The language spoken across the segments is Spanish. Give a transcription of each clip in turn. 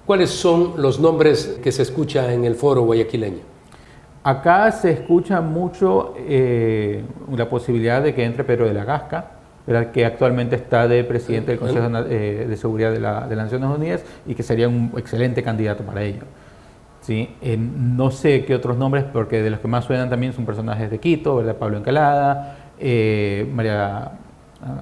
¿Cuáles son los nombres que se escucha en el foro guayaquileño? Acá se escucha mucho la posibilidad de que entre Pedro de la Gasca, ¿verdad?, que actualmente está de presidente del Consejo de Seguridad de las Naciones Unidas y que sería un excelente candidato para ello. ¿Sí? No sé qué otros nombres, porque de los que más suenan también son personajes de Quito, ¿verdad? Pablo Encalada, María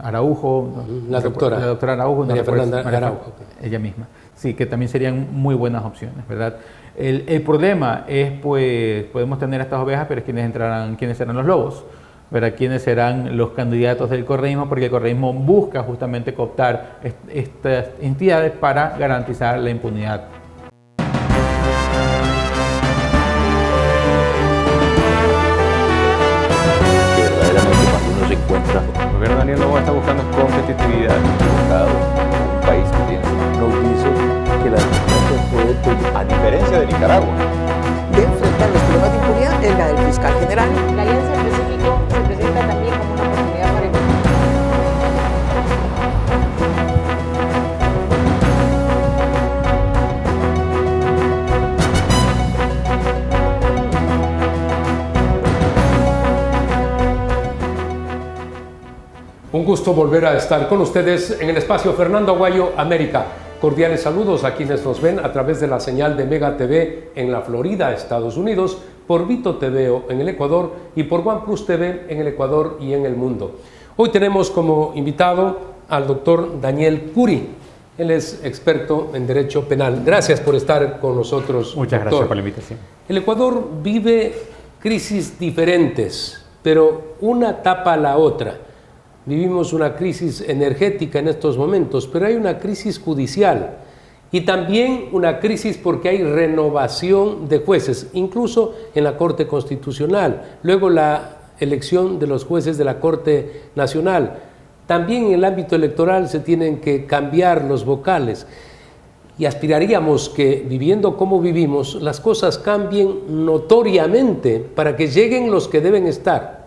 Araujo, la doctora Araujo, María Fernanda Araujo, ella misma. Sí, que también serían muy buenas opciones, ¿verdad? El problema es, pues, podemos tener estas ovejas, pero ¿quiénes serán los lobos? ¿Verdad? ¿Quiénes serán los candidatos del correísmo? Porque el correísmo busca justamente cooptar estas entidades para garantizar la impunidad. El gobierno de Daniel Noboa está buscando competitividad, buscado un país que tiene, nos dice que la democracia puede, a diferencia de Nicaragua, de enfrentar los problemas de impunidad es la del fiscal general. La Alianza del Pacífico se presenta también como una oportunidad para el Un gusto volver a estar con ustedes en el espacio Fernando Aguayo América. Cordiales saludos a quienes nos ven a través de la señal de Mega TV en la Florida, Estados Unidos, por Vito TV en el Ecuador y por OnePlus TV en el Ecuador y en el mundo. Hoy tenemos como invitado al doctor Daniel Curi. Él es experto en Derecho Penal. Gracias por estar con nosotros, Muchas doctor. gracias por la invitación. El Ecuador vive crisis diferentes, pero una tapa a la otra. Vivimos una crisis energética en estos momentos, pero hay una crisis judicial y también una crisis porque hay renovación de jueces, incluso en la Corte Constitucional, luego la elección de los jueces de la Corte Nacional. También en el ámbito electoral se tienen que cambiar los vocales y aspiraríamos que, viviendo como vivimos, las cosas cambien notoriamente para que lleguen los que deben estar.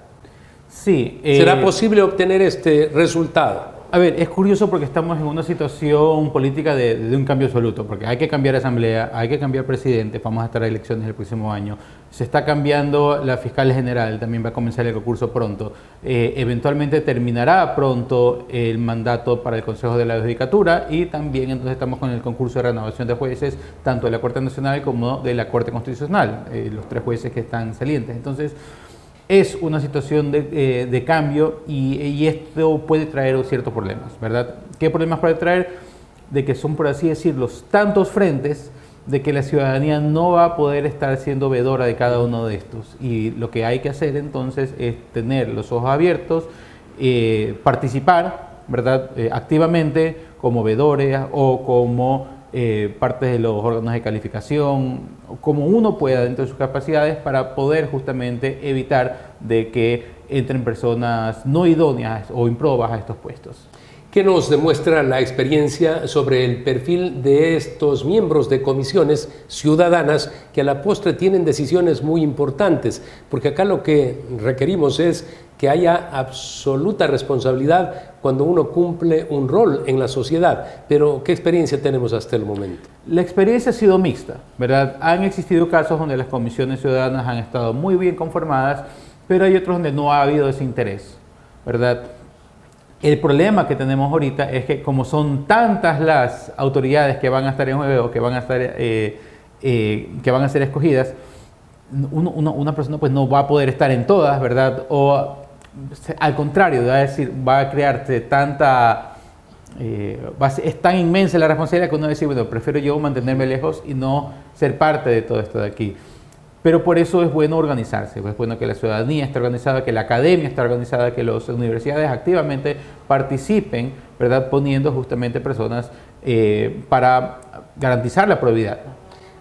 Sí, ¿Será posible obtener este resultado? A ver, es curioso porque estamos en una situación política de un cambio absoluto, porque hay que cambiar asamblea, hay que cambiar presidente, vamos a estar a elecciones el próximo año, se está cambiando la fiscal general, también va a comenzar el concurso pronto, eventualmente terminará pronto el mandato para el Consejo de la Judicatura y también entonces estamos con el concurso de renovación de jueces, tanto de la Corte Nacional como de la Corte Constitucional, los 3 jueces que están salientes. Entonces, es una situación de cambio y esto puede traer ciertos problemas, ¿verdad? ¿Qué problemas puede traer? De que son, por así decirlo, tantos frentes de que la ciudadanía no va a poder estar siendo veedora de cada uno de estos. Y lo que hay que hacer entonces es tener los ojos abiertos, participar, ¿verdad? Activamente como veedores o como parte de los órganos de calificación, como uno pueda dentro de sus capacidades para poder justamente evitar de que entren personas no idóneas o improbas a estos puestos. ¿Qué nos demuestra la experiencia sobre el perfil de estos miembros de comisiones ciudadanas que a la postre tienen decisiones muy importantes? Porque acá lo que requerimos es que haya absoluta responsabilidad cuando uno cumple un rol en la sociedad. Pero, ¿qué experiencia tenemos hasta el momento? La experiencia ha sido mixta, ¿verdad? Han existido casos donde las comisiones ciudadanas han estado muy bien conformadas, pero hay otros donde no ha habido ese interés, ¿verdad? El problema que tenemos ahorita es que como son tantas las autoridades que van a estar en juego, que van a ser escogidas, una persona pues no va a poder estar en todas, ¿verdad? O al contrario, va a crearse tanta... es tan inmensa la responsabilidad que uno va a decir, bueno, prefiero yo mantenerme lejos y no ser parte de todo esto de aquí. Pero por eso es bueno organizarse, es bueno que la ciudadanía esté organizada, que la academia esté organizada, que las universidades activamente participen, ¿verdad? Poniendo justamente personas para garantizar la probidad.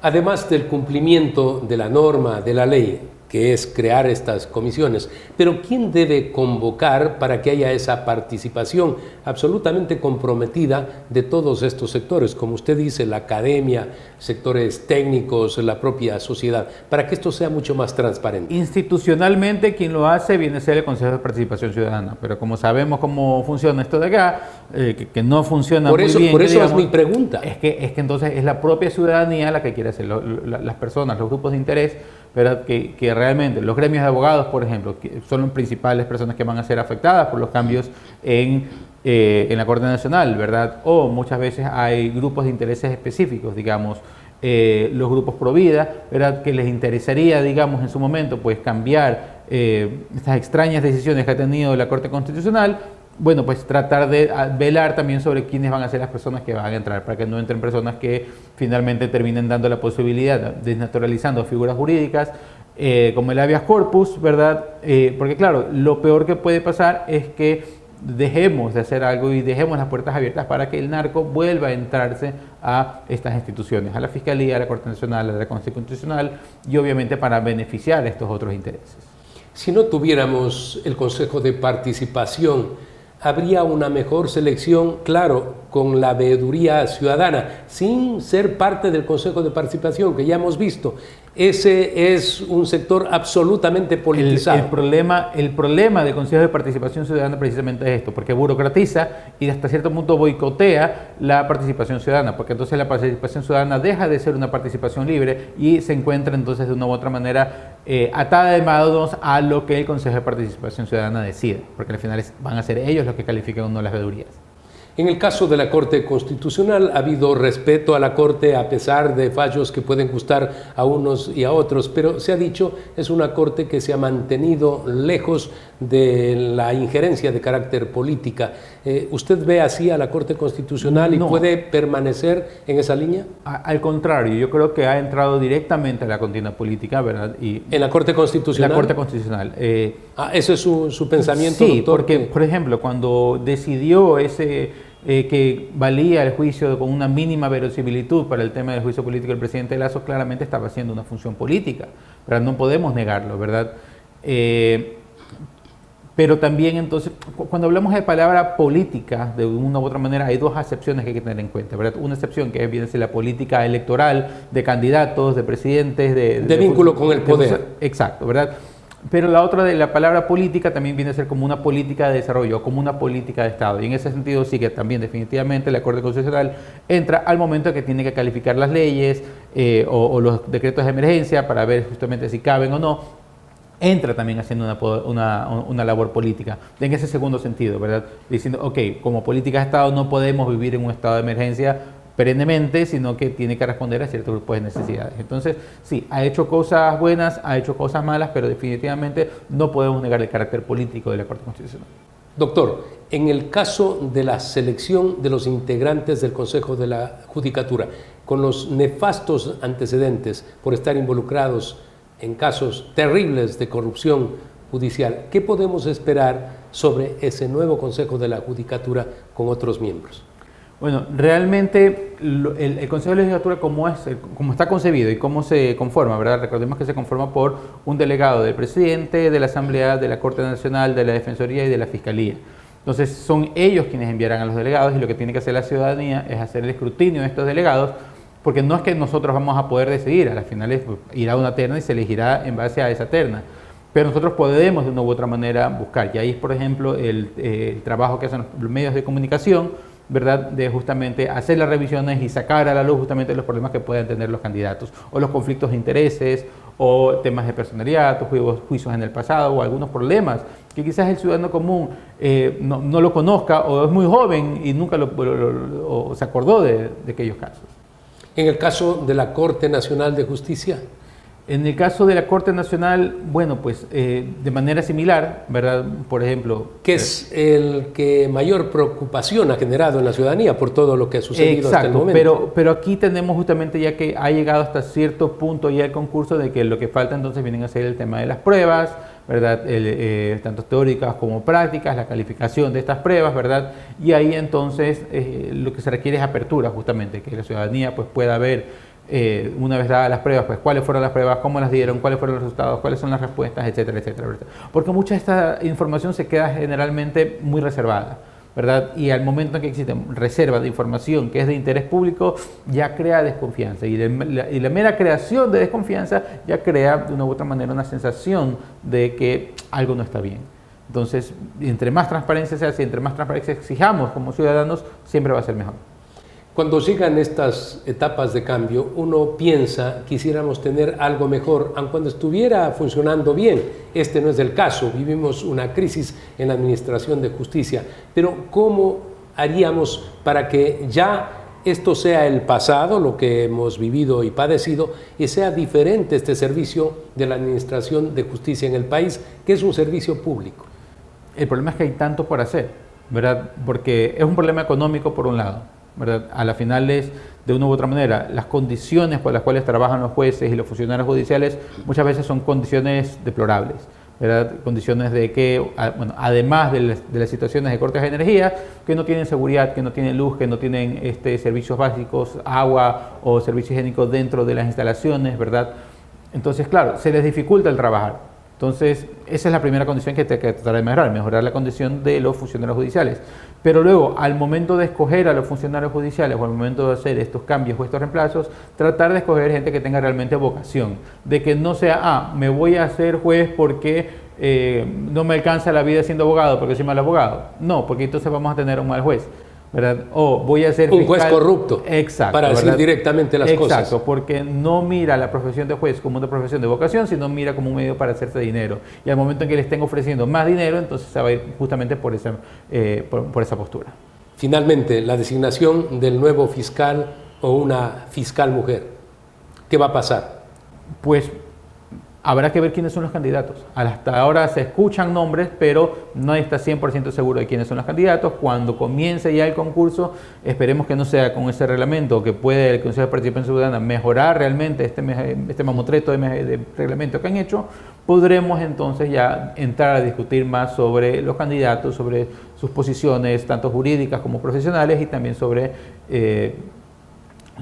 Además del cumplimiento de la norma, de la ley, que es crear estas comisiones. Pero ¿quién debe convocar para que haya esa participación absolutamente comprometida de todos estos sectores? Como usted dice, la academia, sectores técnicos, la propia sociedad, para que esto sea mucho más transparente. Institucionalmente, quien lo hace viene a ser el Consejo de Participación Ciudadana, pero como sabemos cómo funciona esto de acá, que no funciona muy bien. Por eso es mi pregunta. Es que entonces es la propia ciudadanía la que quiere hacer, las personas, los grupos de interés, ¿verdad? Que realmente los gremios de abogados, por ejemplo, que son las principales personas que van a ser afectadas por los cambios en la Corte Nacional, ¿verdad? O muchas veces hay grupos de intereses específicos, digamos, los grupos pro vida, ¿verdad? Que les interesaría, digamos, en su momento, pues cambiar estas extrañas decisiones que ha tenido la Corte Constitucional. Bueno, pues tratar de velar también sobre quiénes van a ser las personas que van a entrar, para que no entren personas que finalmente terminen dando la posibilidad, desnaturalizando figuras jurídicas como el habeas corpus, ¿verdad? Porque claro, lo peor que puede pasar es que dejemos de hacer algo y dejemos las puertas abiertas para que el narco vuelva a entrarse a estas instituciones, a la Fiscalía, a la Corte Nacional, a la Corte Constitucional y obviamente para beneficiar a estos otros intereses. Si no tuviéramos el Consejo de Participación, habría una mejor selección, claro, con la veeduría ciudadana, sin ser parte del Consejo de Participación, que ya hemos visto. Ese es un sector absolutamente politizado. El problema del Consejo de Participación Ciudadana precisamente es esto, porque burocratiza y hasta cierto punto boicotea la participación ciudadana, porque entonces la participación ciudadana deja de ser una participación libre y se encuentra entonces de una u otra manera atada de manos a lo que el Consejo de Participación Ciudadana decide, porque al final van a ser ellos los que califican o no las veedurías. En el caso de la Corte Constitucional ha habido respeto a la Corte a pesar de fallos que pueden gustar a unos y a otros, pero se ha dicho es una Corte que se ha mantenido lejos de la injerencia de carácter política. ¿Usted ve así a la Corte Constitucional y puede permanecer en esa línea? Al contrario, yo creo que ha entrado directamente a la contienda política, ¿verdad? Y ¿en la Corte Constitucional? La Corte Constitucional. ¿Ese es su pensamiento, sí, doctor? Porque, por ejemplo, cuando decidió que valía el juicio con una mínima verosimilitud para el tema del juicio político del presidente Lasso, claramente estaba haciendo una función política, ¿verdad? No podemos negarlo, ¿verdad? Pero también entonces, cuando hablamos de palabra política, de una u otra manera, hay dos acepciones que hay que tener en cuenta, ¿verdad? Una excepción que viene a ser la política electoral de candidatos, de presidentes, de vínculo con el poder. Exacto, ¿verdad? Pero la otra de la palabra política también viene a ser como una política de desarrollo, como una política de Estado. Y en ese sentido sí que también definitivamente la Corte Constitucional entra al momento que tiene que calificar las leyes o los decretos de emergencia para ver justamente si caben o no. Entra también haciendo una labor política, en ese segundo sentido, ¿verdad? Diciendo, ok, como política de Estado no podemos vivir en un estado de emergencia perennemente, sino que tiene que responder a ciertos grupos de necesidades. Entonces, sí, ha hecho cosas buenas, ha hecho cosas malas, pero definitivamente no podemos negar el carácter político de la Corte Constitucional. Doctor, en el caso de la selección de los integrantes del Consejo de la Judicatura, con los nefastos antecedentes por estar involucrados en casos terribles de corrupción judicial, ¿qué podemos esperar sobre ese nuevo Consejo de la Judicatura con otros miembros? Bueno, realmente el Consejo de la Legislatura como está concebido y cómo se conforma, ¿verdad? Recordemos que se conforma por un delegado del presidente, de la Asamblea, de la Corte Nacional, de la Defensoría y de la Fiscalía. Entonces son ellos quienes enviarán a los delegados y lo que tiene que hacer la ciudadanía es hacer el escrutinio de estos delegados, porque no es que nosotros vamos a poder decidir, a las finales irá una terna y se elegirá en base a esa terna. Pero nosotros podemos de una u otra manera buscar, y ahí es por ejemplo el trabajo que hacen los medios de comunicación, ¿verdad? De justamente hacer las revisiones y sacar a la luz justamente los problemas que puedan tener los candidatos, o los conflictos de intereses, o temas de personalidad, o juicios en el pasado, o algunos problemas que quizás el ciudadano común no lo conozca, o es muy joven y nunca o se acordó de aquellos casos. En el caso de la Corte Nacional de Justicia. En el caso de la Corte Nacional, bueno, pues de manera similar, ¿verdad? Por ejemplo... Que es el que mayor preocupación ha generado en la ciudadanía por todo lo que ha sucedido hasta el momento. Exacto, pero aquí tenemos justamente ya que ha llegado hasta cierto punto ya el concurso de que lo que falta entonces vienen a ser el tema de las pruebas, ¿verdad? Tanto teóricas como prácticas, la calificación de estas pruebas, ¿verdad? Y ahí entonces lo que se requiere es apertura justamente, que la ciudadanía pues pueda ver una vez dadas las pruebas, pues cuáles fueron las pruebas, cómo las dieron, cuáles fueron los resultados, cuáles son las respuestas, etcétera, etcétera, ¿verdad? Porque mucha de esta información se queda generalmente muy reservada, ¿verdad? Y al momento en que existe reserva de información que es de interés público, ya crea desconfianza. Y la mera creación de desconfianza ya crea de una u otra manera una sensación de que algo no está bien. Entonces, entre más transparencia se hace, entre más transparencia exijamos como ciudadanos, siempre va a ser mejor. Cuando llegan estas etapas de cambio, uno piensa, quisiéramos tener algo mejor, aun cuando estuviera funcionando bien. Este no es el caso, vivimos una crisis en la administración de justicia. Pero ¿cómo haríamos para que ya esto sea el pasado, lo que hemos vivido y padecido, y sea diferente este servicio de la administración de justicia en el país, que es un servicio público? El problema es que hay tanto por hacer, ¿verdad? Porque es un problema económico por un lado, ¿verdad? A la final es, de una u otra manera, las condiciones por las cuales trabajan los jueces y los funcionarios judiciales muchas veces son condiciones deplorables, ¿verdad? Condiciones de que, bueno, además de las situaciones de cortes de energía, que no tienen seguridad, que no tienen luz, que no tienen servicios básicos, agua o servicios higiénicos dentro de las instalaciones, ¿verdad? Entonces, claro, se les dificulta el trabajar. Entonces, esa es la primera condición que hay que tratar de mejorar la condición de los funcionarios judiciales. Pero luego, al momento de escoger a los funcionarios judiciales o al momento de hacer estos cambios o estos reemplazos, tratar de escoger gente que tenga realmente vocación, de que no sea, me voy a hacer juez porque no me alcanza la vida siendo abogado, porque soy mal abogado. No, porque entonces vamos a tener un mal juez, ¿verdad? O voy a ser un fiscal, juez corrupto, exacto, para decir ¿verdad? directamente las cosas. Exacto, porque no mira la profesión de juez como una profesión de vocación, sino mira como un medio para hacerse dinero. Y al momento en que le estén ofreciendo más dinero, entonces se va a ir justamente por esa postura. Finalmente, la designación del nuevo fiscal o una fiscal mujer, ¿qué va a pasar? Pues habrá que ver quiénes son los candidatos. Hasta ahora se escuchan nombres, pero nadie está 100% seguro de quiénes son los candidatos. Cuando comience ya el concurso, esperemos que no sea con ese reglamento, que puede el Consejo de Participación Ciudadana mejorar realmente este mamotreto de reglamento que han hecho, podremos entonces ya entrar a discutir más sobre los candidatos, sobre sus posiciones, tanto jurídicas como profesionales, y también sobre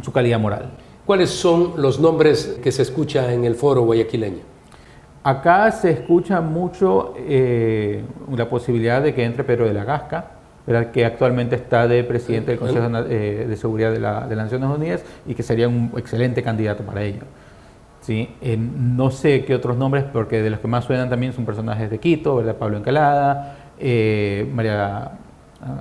su calidad moral. ¿Cuáles son los nombres que se escucha en el foro guayaquileño? Acá se escucha mucho la posibilidad de que entre Pedro de la Gasca, ¿verdad? Que actualmente está de presidente del Consejo de Seguridad de las Naciones Unidas y que sería un excelente candidato para ello. ¿Sí? No sé qué otros nombres, porque de los que más suenan también son personajes de Quito, ¿verdad? Pablo Encalada, María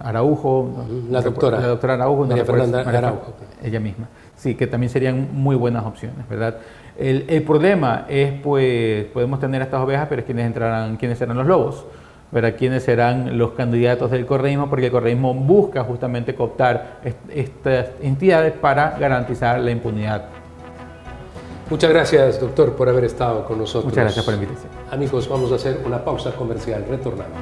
Araujo, la doctora Araujo, María Fernanda Araujo. Ella misma. Sí, que también serían muy buenas opciones, ¿verdad? El problema es, pues, podemos tener estas ovejas, pero ¿quiénes serán los lobos? ¿Verdad? ¿Quiénes serán los candidatos del correísmo? Porque el correísmo busca justamente cooptar estas entidades para garantizar la impunidad. Muchas gracias, doctor, por haber estado con nosotros. Muchas gracias por la invitación. Amigos, vamos a hacer una pausa comercial. Retornamos.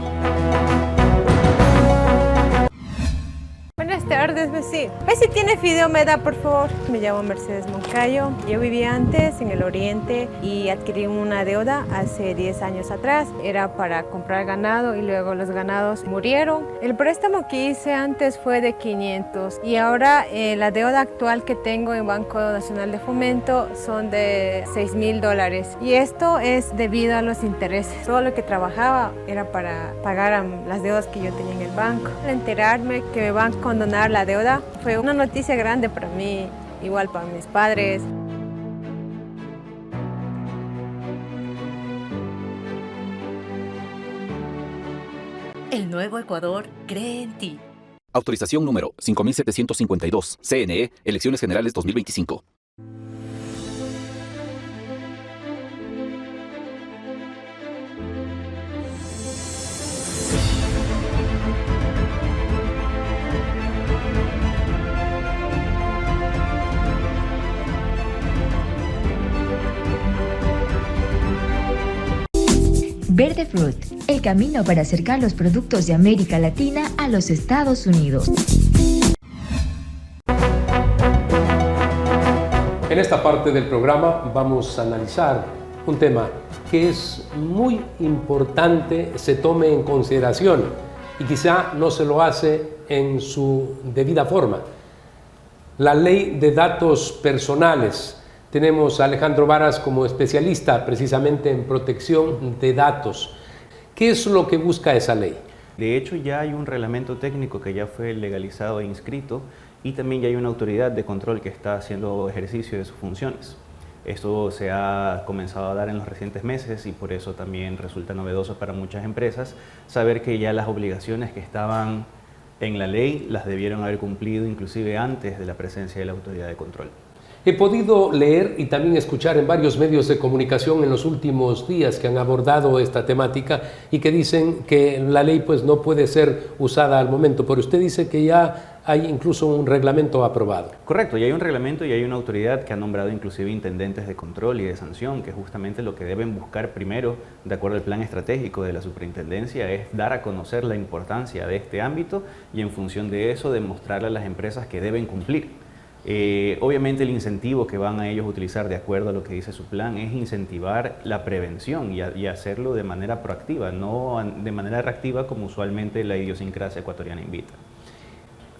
Buenas tardes, vecino. Si tiene fideo, me da, por favor. Me llamo Mercedes Moncayo. Yo vivía antes en el oriente y adquirí una deuda hace 10 años atrás. Era para comprar ganado y luego los ganados murieron. El préstamo que hice antes fue de 500 y ahora la deuda actual que tengo en Banco Nacional de Fomento son de $6,000. Y esto es debido a los intereses. Todo lo que trabajaba era para pagar las deudas que yo tenía en el banco. Al enterarme que me van a condonar la deuda, fue una noticia grande para mí, igual para mis padres. El Nuevo Ecuador cree en ti. Autorización número 5752. CNE, Elecciones Generales 2025. Verde Fruit, el camino para acercar los productos de América Latina a los Estados Unidos. En esta parte del programa vamos a analizar un tema que es muy importante se tome en consideración y quizá no se lo hace en su debida forma. la ley de datos personales. Tenemos a Alejandro Varas como especialista precisamente en protección de datos. ¿Qué es lo que busca esa ley? De hecho, ya hay un reglamento técnico que ya fue legalizado e inscrito y también ya hay una autoridad de control que está haciendo ejercicio de sus funciones. Esto se ha comenzado a dar en los recientes meses y por eso también resulta novedoso para muchas empresas saber que ya las obligaciones que estaban en la ley las debieron haber cumplido inclusive antes de la presencia de la autoridad de control. He podido leer y también escuchar en varios medios de comunicación en los últimos días que han abordado esta temática y que dicen que la ley pues no puede ser usada al momento, pero usted dice que ya hay incluso un reglamento aprobado. Correcto, ya hay un reglamento y hay una autoridad que ha nombrado inclusive intendentes de control y de sanción, que justamente lo que deben buscar primero, de acuerdo al plan estratégico de la superintendencia, es dar a conocer la importancia de este ámbito y en función de eso demostrarle a las empresas que deben cumplir. Obviamente el incentivo que van a ellos utilizar de acuerdo a lo que dice su plan es incentivar la prevención y hacerlo de manera proactiva, no de manera reactiva como usualmente la idiosincrasia ecuatoriana invita.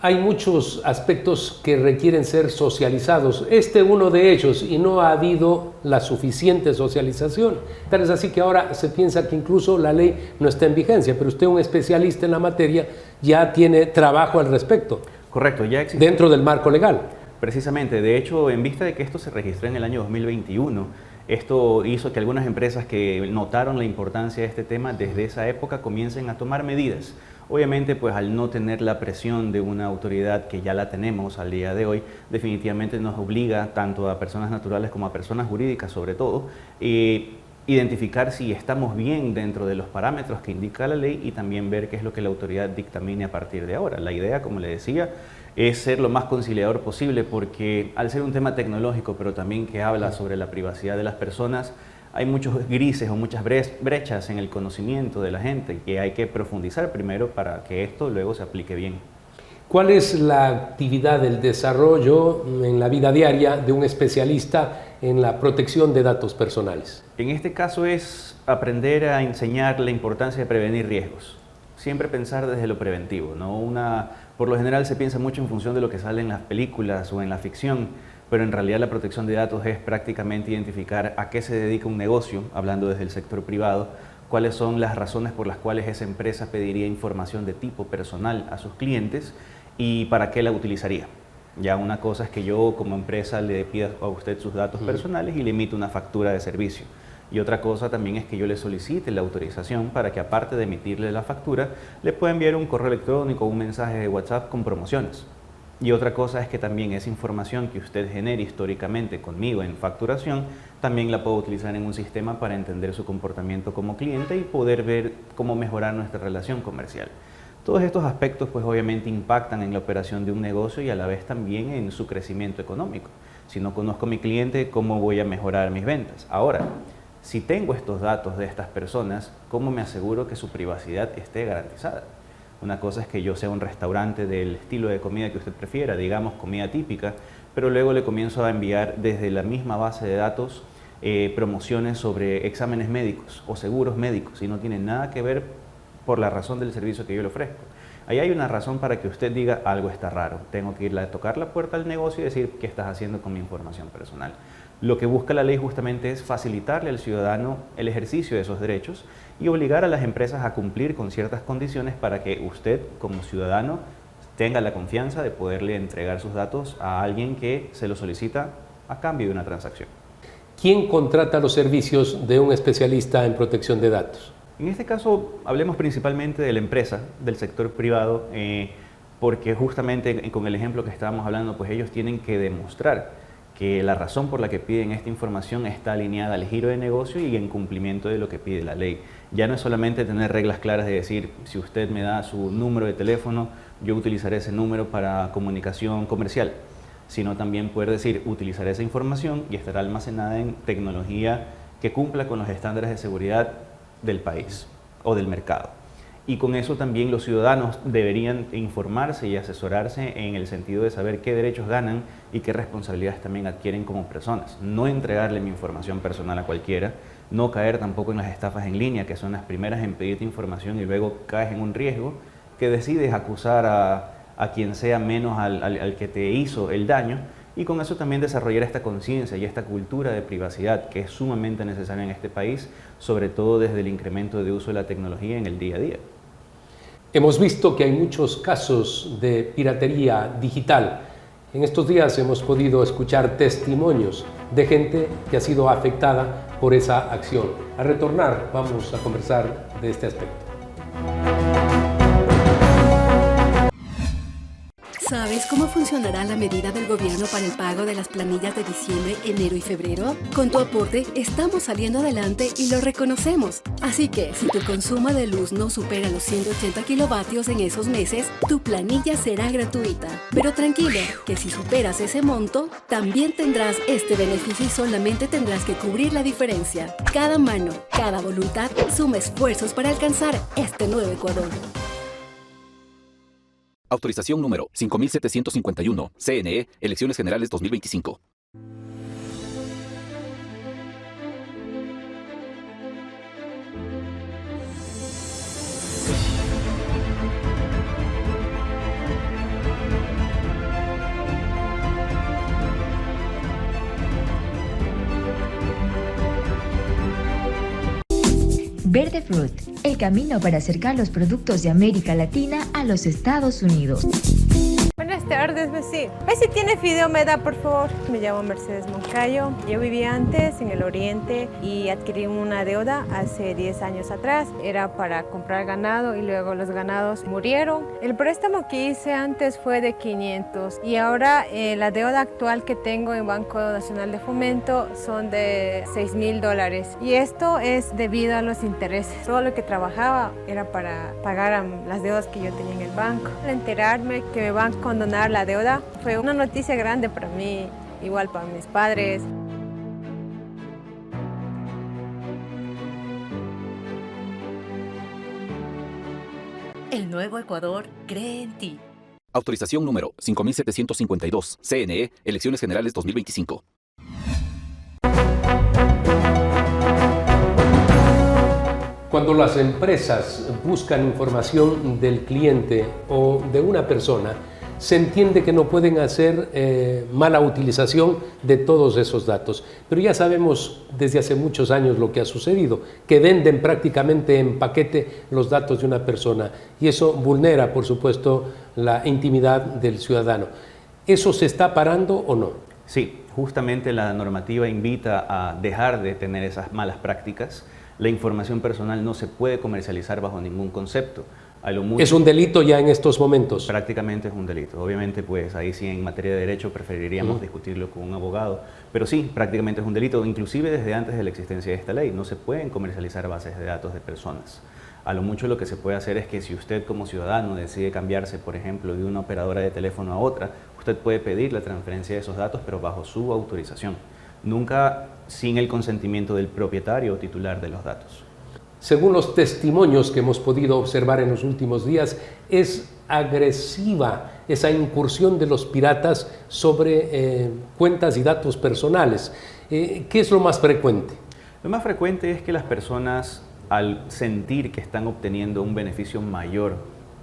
Hay muchos aspectos que requieren ser socializados. Uno de ellos, y no ha habido la suficiente socialización. Tal es así que ahora se piensa que incluso la ley no está en vigencia, pero usted, un especialista en la materia, ya tiene trabajo al respecto. Correcto, ya existe. Dentro del marco legal. Precisamente, de hecho, en vista de que esto se registró en el año 2021, esto hizo que algunas empresas que notaron la importancia de este tema desde esa época comiencen a tomar medidas. Obviamente, pues al no tener la presión de una autoridad que ya la tenemos al día de hoy, definitivamente nos obliga tanto a personas naturales como a personas jurídicas sobre todo, identificar si estamos bien dentro de los parámetros que indica la ley y también ver qué es lo que la autoridad dictamine a partir de ahora. La idea, como le decía, es ser lo más conciliador posible porque al ser un tema tecnológico, pero también que habla sobre la privacidad de las personas, hay muchos grises o muchas brechas en el conocimiento de la gente que hay que profundizar primero para que esto luego se aplique bien. ¿Cuál es la actividad, el desarrollo en la vida diaria de un especialista en la protección de datos personales? En este caso es aprender a enseñar la importancia de prevenir riesgos. Siempre pensar desde lo preventivo, ¿no? Por lo general se piensa mucho en función de lo que sale en las películas o en la ficción, pero en realidad la protección de datos es prácticamente identificar a qué se dedica un negocio, hablando desde el sector privado, cuáles son las razones por las cuales esa empresa pediría información de tipo personal a sus clientes y para qué la utilizaría. Ya una cosa es que yo como empresa le pida a usted sus datos personales y le emito una factura de servicio. Y otra cosa también es que yo le solicite la autorización para que aparte de emitirle la factura, le pueda enviar un correo electrónico o un mensaje de WhatsApp con promociones. Y otra cosa es que también esa información que usted genere históricamente conmigo en facturación, también la puedo utilizar en un sistema para entender su comportamiento como cliente y poder ver cómo mejorar nuestra relación comercial. Todos estos aspectos pues obviamente impactan en la operación de un negocio y a la vez también en su crecimiento económico. Si no conozco a mi cliente, ¿cómo voy a mejorar mis ventas? Ahora, si tengo estos datos de estas personas, ¿cómo me aseguro que su privacidad esté garantizada? Una cosa es que yo sea un restaurante del estilo de comida que usted prefiera, digamos comida típica, pero luego le comienzo a enviar desde la misma base de datos promociones sobre exámenes médicos o seguros médicos y no tiene nada que ver por la razón del servicio que yo le ofrezco. Ahí hay una razón para que usted diga algo está raro, tengo que ir a tocar la puerta al negocio y decir qué estás haciendo con mi información personal. Lo que busca la ley justamente es facilitarle al ciudadano el ejercicio de esos derechos y obligar a las empresas a cumplir con ciertas condiciones para que usted como ciudadano tenga la confianza de poderle entregar sus datos a alguien que se lo solicita a cambio de una transacción. ¿Quién contrata los servicios de un especialista en protección de datos? En este caso hablemos principalmente de la empresa, del sector privado, porque justamente con el ejemplo que estábamos hablando, pues ellos tienen que demostrar que la razón por la que piden esta información está alineada al giro de negocio y en cumplimiento de lo que pide la ley. Ya no es solamente tener reglas claras de decir, si usted me da su número de teléfono, yo utilizaré ese número para comunicación comercial, sino también poder decir, utilizaré esa información y estará almacenada en tecnología que cumpla con los estándares de seguridad del país o del mercado. Y con eso también los ciudadanos deberían informarse y asesorarse en el sentido de saber qué derechos ganan y qué responsabilidades también adquieren como personas. No entregarle mi información personal a cualquiera, no caer tampoco en las estafas en línea, que son las primeras en pedirte información y luego caes en un riesgo que decides acusar a a quien sea menos al que te hizo el daño, y con eso también desarrollar esta conciencia y esta cultura de privacidad que es sumamente necesaria en este país, sobre todo desde el incremento de uso de la tecnología en el día a día. Hemos visto que hay muchos casos de piratería digital. En estos días hemos podido escuchar testimonios de gente que ha sido afectada por esa acción. Al retornar vamos a conversar de este aspecto. ¿Sabes cómo funcionará la medida del gobierno para el pago de las planillas de diciembre, enero y febrero? Con tu aporte estamos saliendo adelante y lo reconocemos. Así que si tu consumo de luz no supera los 180 kilovatios en esos meses, tu planilla será gratuita. Pero tranquilo, que si superas ese monto, también tendrás este beneficio y solamente tendrás que cubrir la diferencia. Cada mano, cada voluntad suma esfuerzos para alcanzar este nuevo Ecuador. Autorización número 5751. CNE, Elecciones Generales 2025. Verde Fruit, el camino para acercar los productos de América Latina a los Estados Unidos. Buenas tardes, vecino. Si tiene fideo, me da, por favor. Me llamo Mercedes Moncayo. Yo vivía antes en el oriente y adquirí una deuda hace 10 años atrás. Era para comprar ganado y luego los ganados murieron. El préstamo que hice antes fue de 500 y ahora la deuda actual que tengo en Banco Nacional de Fomento son de $6,000. Y esto es debido a los intereses. Todo lo que trabajaba era para pagar las deudas que yo tenía en el banco. Al enterarme que me van a condonar la deuda fue una noticia grande para mí, igual para mis padres. El nuevo Ecuador cree en ti. Autorización número 5752. CNE, Elecciones Generales 2025. Cuando las empresas buscan información del cliente o de una persona, se entiende que no pueden hacer mala utilización de todos esos datos. Pero ya sabemos desde hace muchos años lo que ha sucedido, que venden prácticamente en paquete los datos de una persona y eso vulnera, por supuesto, la intimidad del ciudadano. ¿Eso se está parando o no? Sí, justamente la normativa invita a dejar de tener esas malas prácticas. La información personal no se puede comercializar bajo ningún concepto. A lo mucho, ¿es un delito ya en estos momentos? Prácticamente es un delito. Obviamente, pues ahí sí en materia de derecho preferiríamos discutirlo con un abogado. Pero sí, prácticamente es un delito, inclusive desde antes de la existencia de esta ley. No se pueden comercializar bases de datos de personas. A lo mucho lo que se puede hacer es que si usted como ciudadano decide cambiarse, por ejemplo, de una operadora de teléfono a otra, usted puede pedir la transferencia de esos datos, pero bajo su autorización. Nunca sin el consentimiento del propietario o titular de los datos. Según los testimonios que hemos podido observar en los últimos días, es agresiva esa incursión de los piratas sobre cuentas y datos personales. ¿Qué es lo más frecuente? Lo más frecuente es que las personas, al sentir que están obteniendo un beneficio mayor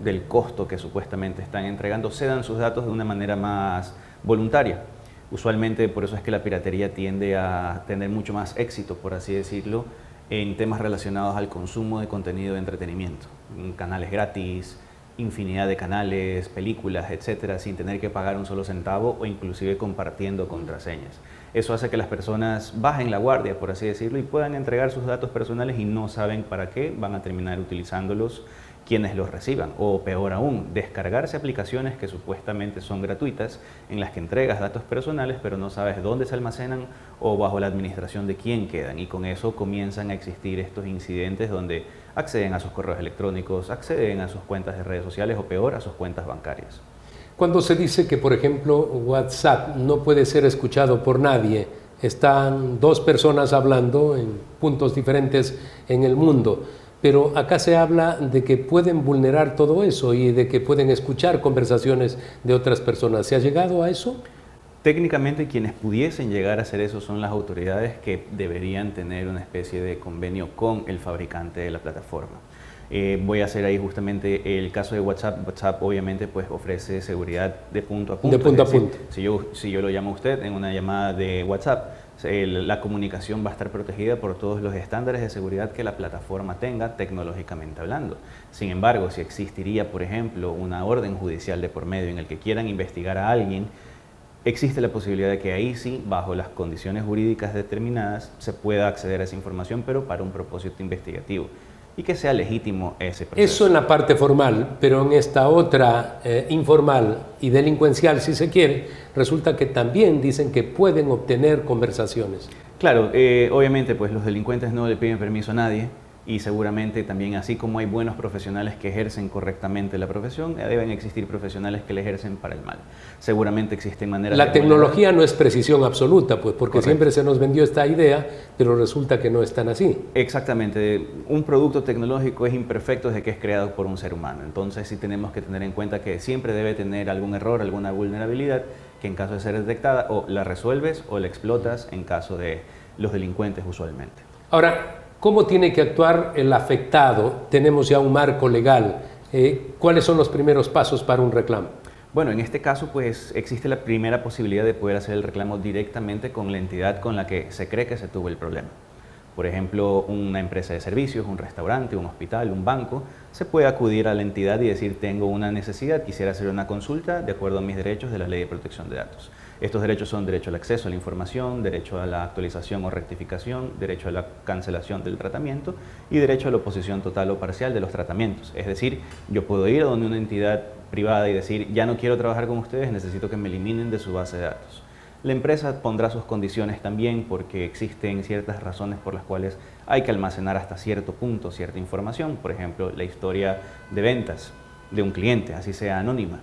del costo que supuestamente están entregando, cedan sus datos de una manera más voluntaria. Usualmente por eso es que la piratería tiende a tener mucho más éxito, por así decirlo, en temas relacionados al consumo de contenido de entretenimiento, canales gratis, infinidad de canales, películas, etcétera, sin tener que pagar un solo centavo o inclusive compartiendo contraseñas. Eso hace que las personas bajen la guardia, por así decirlo, y puedan entregar sus datos personales y no saben para qué van a terminar utilizándolos quienes los reciban, o peor aún, descargarse aplicaciones que supuestamente son gratuitas, en las que entregas datos personales pero no sabes dónde se almacenan o bajo la administración de quién quedan, y con eso comienzan a existir estos incidentes donde acceden a sus correos electrónicos, acceden a sus cuentas de redes sociales o peor, a sus cuentas bancarias. Cuando se dice que, por ejemplo, WhatsApp no puede ser escuchado por nadie, están dos personas hablando en puntos diferentes en el mundo, pero acá se habla de que pueden vulnerar todo eso y de que pueden escuchar conversaciones de otras personas. ¿Se ha llegado a eso? Técnicamente quienes pudiesen llegar a hacer eso son las autoridades que deberían tener una especie de convenio con el fabricante de la plataforma. Voy a hacer ahí justamente el caso de WhatsApp. WhatsApp obviamente pues ofrece seguridad de punto a punto. De punto a decir, punto. Si yo lo llamo a usted en una llamada de WhatsApp, la comunicación va a estar protegida por todos los estándares de seguridad que la plataforma tenga tecnológicamente hablando. Sin embargo, si existiría, por ejemplo, una orden judicial de por medio en el que quieran investigar a alguien, existe la posibilidad de que ahí sí, bajo las condiciones jurídicas determinadas, se pueda acceder a esa información, pero para un propósito investigativo y que sea legítimo ese proceso. Eso en la parte formal, pero en esta otra informal y delincuencial, si se quiere, resulta que también dicen que pueden obtener conversaciones. Claro, obviamente pues los delincuentes no le piden permiso a nadie y seguramente también, así como hay buenos profesionales que ejercen correctamente la profesión, deben existir profesionales que la ejercen para el mal. Seguramente existen maneras... La tecnología no es precisión absoluta, pues, porque Correcto. siempre se nos vendió esta idea, pero resulta que no es tan así. Exactamente. Un producto tecnológico es imperfecto desde que es creado por un ser humano. Entonces sí tenemos que tener en cuenta que siempre debe tener algún error, alguna vulnerabilidad, que en caso de ser detectada o la resuelves o la explotas en caso de los delincuentes usualmente. Ahora, ¿cómo tiene que actuar el afectado? Tenemos ya un marco legal. ¿Cuáles son los primeros pasos para un reclamo? Bueno, en este caso pues existe la primera posibilidad de poder hacer el reclamo directamente con la entidad con la que se cree que se tuvo el problema. Por ejemplo, una empresa de servicios, un restaurante, un hospital, un banco, se puede acudir a la entidad y decir tengo una necesidad, quisiera hacer una consulta de acuerdo a mis derechos de la Ley de Protección de Datos. Estos derechos son derecho al acceso a la información, derecho a la actualización o rectificación, derecho a la cancelación del tratamiento y derecho a la oposición total o parcial de los tratamientos. Es decir, yo puedo ir a donde una entidad privada y decir ya no quiero trabajar con ustedes, necesito que me eliminen de su base de datos. La empresa pondrá sus condiciones también porque existen ciertas razones por las cuales hay que almacenar hasta cierto punto cierta información. Por ejemplo, la historia de ventas de un cliente, así sea anónima,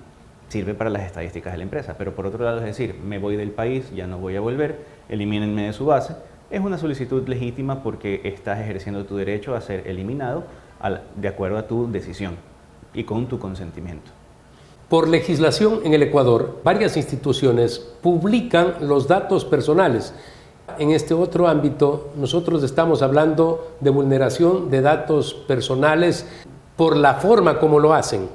sirve para las estadísticas de la empresa. Pero por otro lado, es decir, me voy del país, ya no voy a volver, elimínenme de su base. Es una solicitud legítima porque estás ejerciendo tu derecho a ser eliminado de acuerdo a tu decisión y con tu consentimiento. Por legislación en el Ecuador, varias instituciones publican los datos personales. En este otro ámbito, nosotros estamos hablando de vulneración de datos personales por la forma como lo hacen,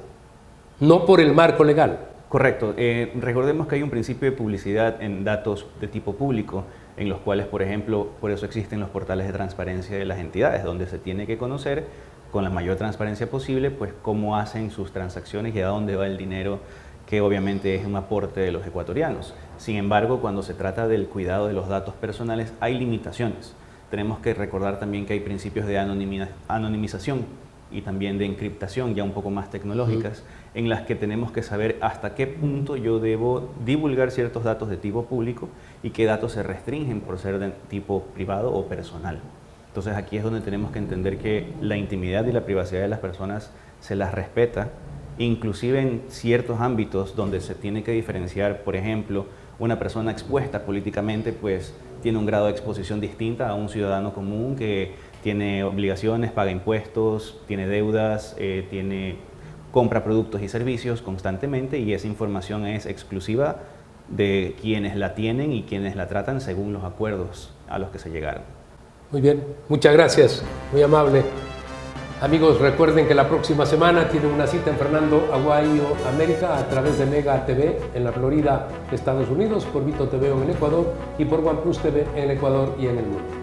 no por el marco legal. Correcto. Recordemos que hay un principio de publicidad en datos de tipo público, en los cuales, por ejemplo, por eso existen los portales de transparencia de las entidades, donde se tiene que conocer con la mayor transparencia posible, pues cómo hacen sus transacciones y a dónde va el dinero, que obviamente es un aporte de los ecuatorianos. Sin embargo, cuando se trata del cuidado de los datos personales, hay limitaciones. Tenemos que recordar también que hay principios de anonimización y también de encriptación, ya un poco más tecnológicas, en las que tenemos que saber hasta qué punto yo debo divulgar ciertos datos de tipo público y qué datos se restringen por ser de tipo privado o personal. Entonces aquí es donde tenemos que entender que la intimidad y la privacidad de las personas se las respeta, inclusive en ciertos ámbitos donde se tiene que diferenciar. Por ejemplo, una persona expuesta políticamente pues tiene un grado de exposición distinta a un ciudadano común que tiene obligaciones, paga impuestos, tiene deudas, compra productos y servicios constantemente, y esa información es exclusiva de quienes la tienen y quienes la tratan según los acuerdos a los que se llegaron. Muy bien, muchas gracias, muy amable. Amigos, recuerden que la próxima semana tienen una cita en Fernando Aguayo, América, a través de Mega TV en la Florida, Estados Unidos, por Vito TV en el Ecuador y por OnePlus TV en el Ecuador y en el mundo.